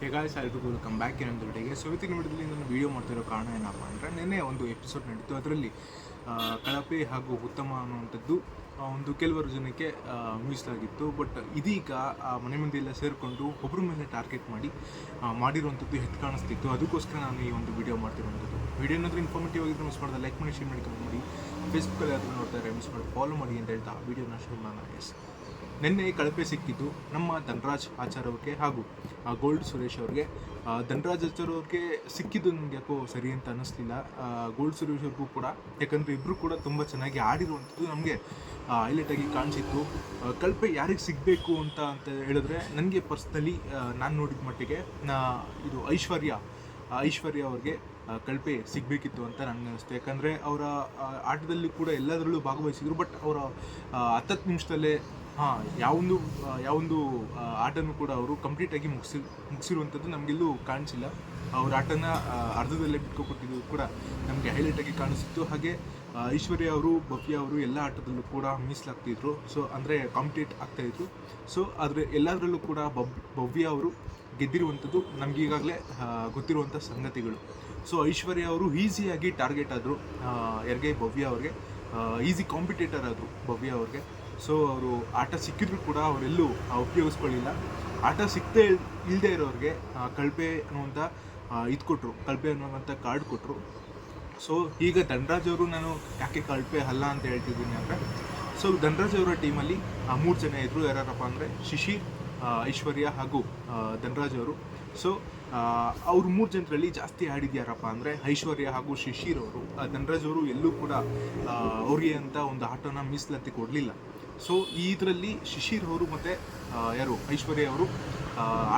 ಎಲ್ರಿಗೂ welcome back ಇನ್ನೊಂದು ವಿಡಿಯೋಗೆ. ಸೊ ಇವತ್ತಿನ ವಿಡಿಯೋದಲ್ಲಿ ನಾನು ವೀಡಿಯೋ ಮಾಡ್ತಿರೋ ಕಾರಣ ಏನಪ್ಪ ಅಂದರೆ, ನಿನ್ನೆ ಒಂದು ಎಪಿಸೋಡ್ ನಡೀತು. ಅದರಲ್ಲಿ ಕಳಪೆ ಹಾಗೂ ಉತ್ತಮ ಅನ್ನುವಂಥದ್ದು ಒಂದು ಕೆಲವರು ಜನಕ್ಕೆ ಮೀಸಲಾಗಿತ್ತು. ಬಟ್ ಇದೀಗ ಮನೆ ಮಂದಿ ಎಲ್ಲ ಸೇರಿಕೊಂಡು ಒಬ್ಬರ ಮೇಲೆ ಟಾರ್ಗೆಟ್ ಮಾಡಿರುವಂಥದ್ದು ಎದ್ದು ಕಾಣಿಸ್ತಿತ್ತು. ಅದಕ್ಕೋಸ್ಕರ ನಾನು ಈ ಒಂದು ವಿಡಿಯೋ ಮಾಡ್ತಿರುವಂಥದ್ದು. ವಿಡಿಯೋ ಏನಾದರೂ ಇನ್ಫಾರ್ಮೇಟಿವ್ ಆಗಿದ್ರೆ ಮಿಸ್ ಮಾಡಿದೆ ಲೈಕ್ ಮಾಡಿ, ಶೇರ್ ಮಾಡಿ, ಕಮೆಂಟ್ ಮಾಡಿ. ಫೇಸ್ಬುಕ್ಕಲ್ಲಿ ಯಾರು ನೋಡ್ತಾರೆ ಮಿಸ್ ಮಾಡಿ ಫಾಲೋ ಮಾಡಿ ಅಂತ ಹೇಳ್ತಾ ವೀಡಿಯೋನ ಶುರು ಮಾಡೋಣ. ನಿನ್ನೆ ಕಳಪೆ ಸಿಕ್ಕಿದ್ದು ನಮ್ಮ ಧನರಾಜ್ ಆಚಾರ್ ಅವ್ರಿಗೆ ಹಾಗೂ ಗೋಲ್ಡ್ ಸುರೇಶ್ ಅವ್ರಿಗೆ. ಧನರಾಜ್ ಆಚಾರ್ ಅವ್ರಿಗೆ ಸಿಕ್ಕಿದ್ದು ನನಗೆ ಯಾಕೋ ಸರಿ ಅಂತ ಅನ್ನಿಸ್ಲಿಲ್ಲ. ಗೋಲ್ಡ್ ಸುರೇಶ್ ಅವ್ರಿಗೂ ಕೂಡ, ಯಾಕಂದರೆ ಇಬ್ಬರು ಕೂಡ ತುಂಬ ಚೆನ್ನಾಗಿ ಆಡಿರುವಂಥದ್ದು ನಮಗೆ ಹೈಲೈಟಾಗಿ ಕಾಣಿಸಿತ್ತು. ಕಳಪೆ ಯಾರಿಗೆ ಸಿಗಬೇಕು ಅಂತ ಹೇಳಿದ್ರೆ, ನನಗೆ ಪರ್ಸ್ನಲಿ ನಾನು ನೋಡಿದ ಮಟ್ಟಿಗೆ ಇದು ಐಶ್ವರ್ಯ ಅವ್ರಿಗೆ ಕಳಪೆ ಸಿಗಬೇಕಿತ್ತು ಅಂತ ನನಗೆ ಅನಿಸ್ತು. ಯಾಕಂದರೆ ಅವರ ಆಟದಲ್ಲಿ ಕೂಡ ಎಲ್ಲದರಲ್ಲೂ ಭಾಗವಹಿಸಿದರು. ಬಟ್ ಅವರ 10 ನಿಮಿಷದಲ್ಲೇ ಯಾವೊಂದು ಆಟನೂ ಕೂಡ ಅವರು ಕಂಪ್ಲೀಟಾಗಿ ಮುಗಿಸಿರುವಂಥದ್ದು ನಮಗೆಲ್ಲೂ ಕಾಣಿಸಿಲ್ಲ. ಅವ್ರ ಆಟನ ಅರ್ಧದಲ್ಲೇ ಬಿಟ್ಕೊಟ್ಟಿದ್ದು ಕೂಡ ನಮಗೆ ಹೈಲೈಟಾಗಿ ಕಾಣಿಸ್ತಿತ್ತು. ಹಾಗೆ ಐಶ್ವರ್ಯ ಅವರು, ಭವ್ಯ ಅವರು ಎಲ್ಲ ಆಟದಲ್ಲೂ ಕೂಡ ಮೀಸಲಾಗ್ತಿದ್ರು. ಸೊ ಅಂದರೆ ಕಾಂಪಿಟೇಟ್ ಆಗ್ತಾಯಿದ್ರು. ಸೊ ಆದರೆ ಎಲ್ಲದರಲ್ಲೂ ಕೂಡ ಭವ್ಯ ಅವರು ಗೆದ್ದಿರುವಂಥದ್ದು ನಮ್ಗೆ ಈಗಾಗಲೇ ಗೊತ್ತಿರುವಂಥ ಸಂಗತಿಗಳು. ಸೊ ಐಶ್ವರ್ಯ ಅವರು ಈಸಿಯಾಗಿ ಟಾರ್ಗೆಟ್ ಆದರು. ಯಾರಿಗೆ? ಭವ್ಯ ಅವ್ರಿಗೆ. ಈಸಿ ಕಾಂಪಿಟೇಟರ್ ಆದರು ಭವ್ಯ ಅವ್ರಿಗೆ. ಸೊ ಅವರು ಆಟ ಸಿಕ್ಕಿದ್ರು ಕೂಡ ಅವರೆಲ್ಲೂ ಉಪಯೋಗಿಸ್ಕೊಳ್ಳಿಲ್ಲ. ಆಟ ಸಿಕ್ಕದೇ ಇಲ್ಲದೆ ಇರೋರಿಗೆ ಕಳಪೆ ಅನ್ನುವಂಥ ಕಳಪೆ ಅನ್ನುವಂಥ ಕಾರ್ಡ್ ಕೊಟ್ಟರು. ಸೊ ಈಗ ಧನರಾಜ್ ಅವರು, ನಾನು ಯಾಕೆ ಕಳಪೆ ಅಲ್ಲ ಅಂತ ಹೇಳ್ತಿದ್ದೀನಿ ಅಂದರೆ, ಸೊ ಧನರಾಜ್ ಅವರ ಟೀಮಲ್ಲಿ 3 ಜನ ಇದ್ದರು. ಯಾರಪ್ಪ ಅಂದರೆ ಶಿಶಿರ್, ಐಶ್ವರ್ಯ ಹಾಗೂ ಧನರಾಜ್ ಅವರು. ಸೊ ಅವ್ರು 3 ಜನರಲ್ಲಿ ಜಾಸ್ತಿ ಆಡಿದ್ಯಾರಪ್ಪ ಅಂದರೆ ಐಶ್ವರ್ಯ ಹಾಗೂ ಶಿಶಿರ್ ಅವರು. ಧನರಾಜ್ ಅವರು ಎಲ್ಲೂ ಕೂಡ ಅವ್ರಿಗೆ ಅಂತ ಒಂದು ಆಟನ ಮೀಸಲಾತಿ ಕೊಡಲಿಲ್ಲ. ಸೊ ಇದರಲ್ಲಿ ಶಿಶಿರ್ ಅವರು ಮತ್ತು ಐಶ್ವರ್ಯ ಅವರು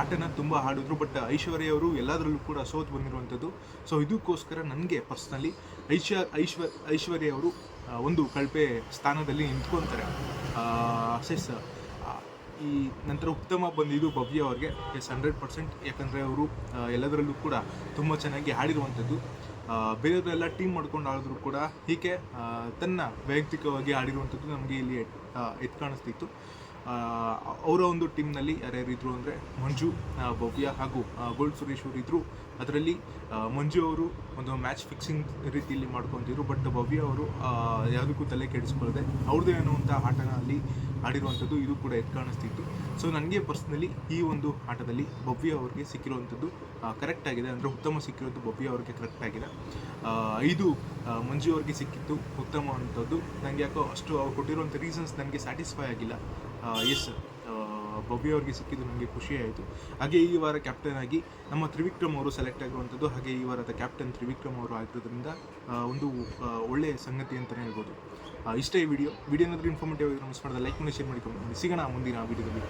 ಆಟನ ತುಂಬ ಆಡಿದ್ರು. ಬಟ್ ಐಶ್ವರ್ಯ ಅವರು ಎಲ್ಲದರಲ್ಲೂ ಕೂಡ ಸೋತು ಬಂದಿರುವಂಥದ್ದು. ಸೊ ಇದಕ್ಕೋಸ್ಕರ ನನಗೆ ಪರ್ಸ್ನಲಿ ಐಶ್ವರ್ಯ ಅವರು ಒಂದು ಕಳಪೆ ಸ್ಥಾನದಲ್ಲಿ ನಿಂತ್ಕೊತಾರೆ. ಈ ನಂತರ ಉತ್ತಮ ಬಂದಿದ್ದು ಭವ್ಯ ಅವ್ರಿಗೆ. 100%. ಯಾಕಂದರೆ ಅವರು ಎಲ್ಲದರಲ್ಲೂ ಕೂಡ ತುಂಬ ಚೆನ್ನಾಗಿ ಆಡಿರುವಂಥದ್ದು. ಬೇರೆಯವರೆಲ್ಲ ಟೀಮ್ ಮಾಡ್ಕೊಂಡು ಆಡಿದ್ರು ಕೂಡ ಹೀಗೆ ತನ್ನ ವೈಯಕ್ತಿಕವಾಗಿ ಆಡಿರುವಂಥದ್ದು ನಮಗೆ ಇಲ್ಲಿ ಎದ್ದು ಕಾಣಿಸ್ತಿತ್ತು. ಅವರ ಒಂದು ಟೀಮ್ನಲ್ಲಿ ಯಾರ್ಯಾರಿದ್ರು ಅಂದರೆ ಮಂಜು, ಭವ್ಯ ಹಾಗೂ ಗೋಲ್ಡ್ ಸುರೇಶ್ ಅವರು ಇದ್ದರು. ಅದರಲ್ಲಿ ಮಂಜು ಅವರು ಒಂದು ಮ್ಯಾಚ್ ಫಿಕ್ಸಿಂಗ್ ರೀತಿಯಲ್ಲಿ ಮಾಡ್ಕೊತಿದ್ರು. ಬಟ್ ಭವ್ಯ ಅವರು ಯಾವುದಕ್ಕೂ ತಲೆ ಕೆಡಿಸ್ಕೊಳ್ಳದೆ ಅವ್ರದ್ದೇ ಅನ್ನುವಂಥ ಆಟನ ಅಲ್ಲಿ ಆಡಿರುವಂಥದ್ದು ಇದು ಕೂಡ ಎದ್ದು ಕಾಣಿಸ್ತಿತ್ತು. ಸೊ ನನಗೆ ಪರ್ಸ್ನಲಿ ಈ ಒಂದು ಆಟದಲ್ಲಿ ಭವ್ಯ ಅವ್ರಿಗೆ ಸಿಕ್ಕಿರುವಂಥದ್ದು ಕರೆಕ್ಟಾಗಿದೆ. ಅಂದರೆ ಉತ್ತಮ ಸಿಕ್ಕಿರೋದು ಭವ್ಯ ಅವ್ರಿಗೆ ಕರೆಕ್ಟಾಗಿದೆ. 5 ಮಂಜು ಅವ್ರಿಗೆ ಸಿಕ್ಕಿತ್ತು ಉತ್ತಮ ಅಂಥದ್ದು. ನನಗೆ ಯಾಕೋ ಅಷ್ಟು ಅವ್ರು ಕೊಟ್ಟಿರುವಂಥ ರೀಸನ್ಸ್ ನನಗೆ ಸ್ಯಾಟಿಸ್ಫೈ ಆಗಿಲ್ಲ. ಭವ್ಯ ಅವ್ರಿಗೆ ಸಿಕ್ಕಿದ್ದು ನನಗೆ ಖುಷಿಯಾಯಿತು. ಹಾಗೆ ಈ ವಾರ ಕ್ಯಾಪ್ಟನ್ ಆಗಿ ನಮ್ಮ ತ್ರಿವಿಕ್ರಮ್ ಅವರು ಸೆಲೆಕ್ಟ್ ಆಗಿರುವಂಥದ್ದು, ಹಾಗೆ ಈ ವಾರದ ಕ್ಯಾಪ್ಟನ್ ತ್ರಿವಿಕ್ರಮ್ ಅವರು ಆಗಿರೋದ್ರಿಂದ ಒಂದು ಒಳ್ಳೆಯ ಸಂಗತಿ ಅಂತಲೇ ಹೇಳ್ಬೋದು. ಇಷ್ಟೇ ಈ ವಿಡಿಯೋ ಏನಾದರೂ ಇನ್ಫಾರ್ಮೇಟಿವ್ ಆಗಿರೋ ಮಿಸ್ ಮಾಡಿದ್ರೆ ಲೈಕ್ ಮಾಡಿ, ಶೇರ್ ಮಾಡಿ, ಕಮೆಂಟ್ ಮಾಡಿ. ಸಿಗೋಣ ಮುಂದಿನ ವಿಡಿಯೋದಲ್ಲಿ.